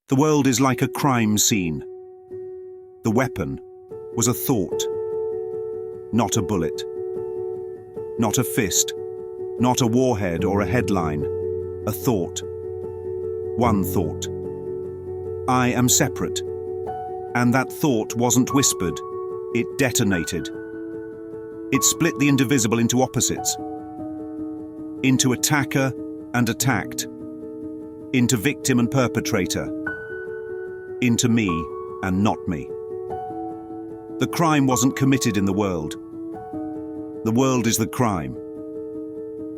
The world is like a crime scene. The weapon was a thought, not a bullet, not a fist, not a warhead or a headline, a thought. One thought. I am separate. And that thought wasn't whispered, it detonated. It split the indivisible into opposites, into attacker and attacked, into victim and perpetrator, into me and not me. The crime wasn't committed in the world. The world is the crime,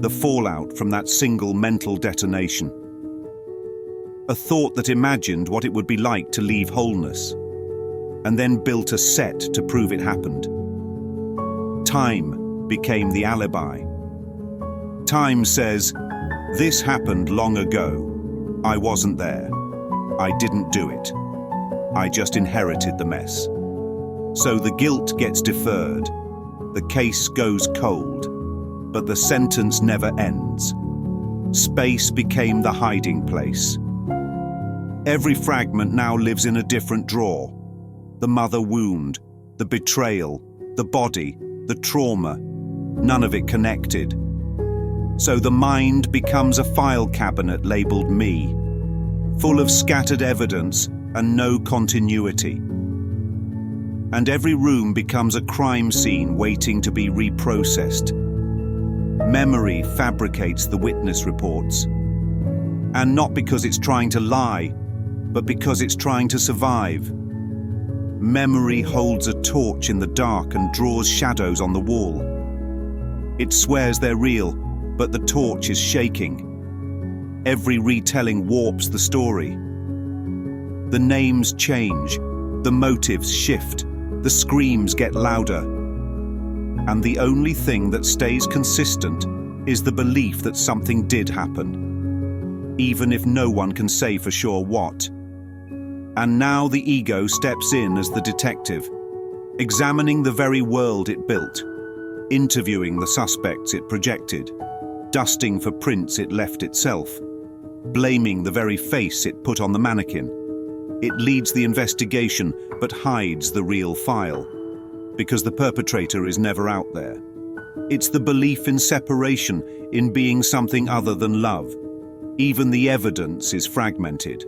the fallout from that single mental detonation. A thought that imagined what it would be like to leave wholeness, and then built a set to prove it happened. Time became the alibi. Time says, this happened long ago. I wasn't there. I didn't do it. I just inherited the mess. So the guilt gets deferred. The case goes cold. But the sentence never ends. Space became the hiding place. Every fragment now lives in a different drawer. The mother wound, the betrayal, the body, the trauma, none of it connected. So the mind becomes a file cabinet labeled me, full of scattered evidence and no continuity. And every room becomes a crime scene waiting to be reprocessed. Memory fabricates the witness reports. And not because it's trying to lie, but because it's trying to survive. Memory holds a torch in the dark and draws shadows on the wall. It swears they're real, but the torch is shaking. Every retelling warps the story. The names change, the motives shift, the screams get louder. And the only thing that stays consistent is the belief that something did happen, even if no one can say for sure what. And now the ego steps in as the detective, examining the very world it built, interviewing the suspects it projected, dusting for prints it left itself, blaming the very face it put on the mannequin. It leads the investigation but hides the real file, because the perpetrator is never out there. It's the belief in separation, in being something other than love. Even the evidence is fragmented.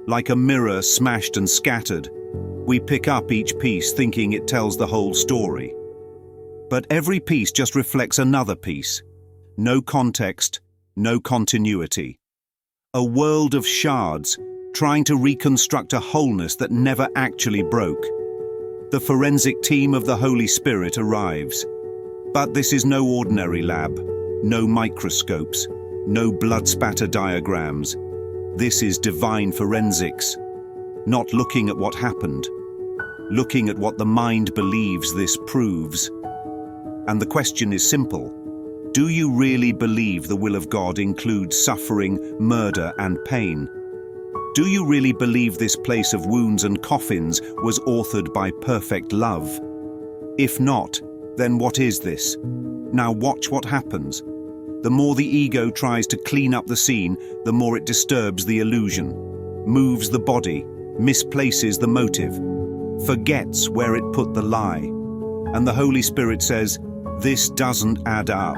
Like a mirror smashed and scattered, we pick up each piece thinking it tells the whole story. But every piece just reflects another piece. No context, no continuity. A world of shards, trying to reconstruct a wholeness that never actually broke. The forensic team of the Holy Spirit arrives. But this is no ordinary lab, no microscopes, no blood spatter diagrams. This is divine forensics, not looking at what happened, looking at what the mind believes this proves. And the question is simple. Do you really believe the will of God includes suffering, murder, and pain? Do you really believe this place of wounds and coffins was authored by perfect love? If not, then what is this? Now watch what happens. The more the ego tries to clean up the scene, the more it disturbs the illusion, moves the body, misplaces the motive, forgets where it put the lie. And the Holy Spirit says, this doesn't add up.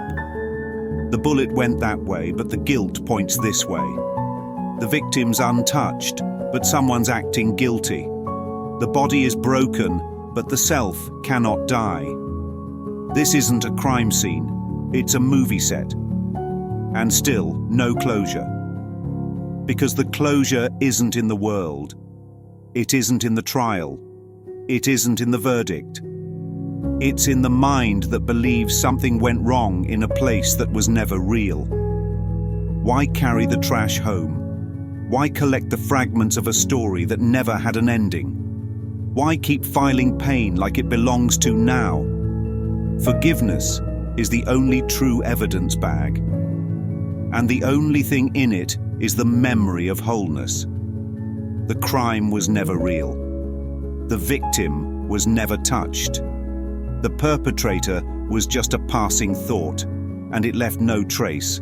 The bullet went that way, but the guilt points this way. The victim's untouched, but someone's acting guilty. The body is broken, but the self cannot die. This isn't a crime scene, it's a movie set. And still, no closure. Because the closure isn't in the world. It isn't in the trial. It isn't in the verdict. It's in the mind that believes something went wrong in a place that was never real. Why carry the trash home? Why collect the fragments of a story that never had an ending? Why keep filing pain like it belongs to now? Forgiveness is the only true evidence bag. And the only thing in it is the memory of wholeness. The crime was never real. The victim was never touched. The perpetrator was just a passing thought, and it left no trace.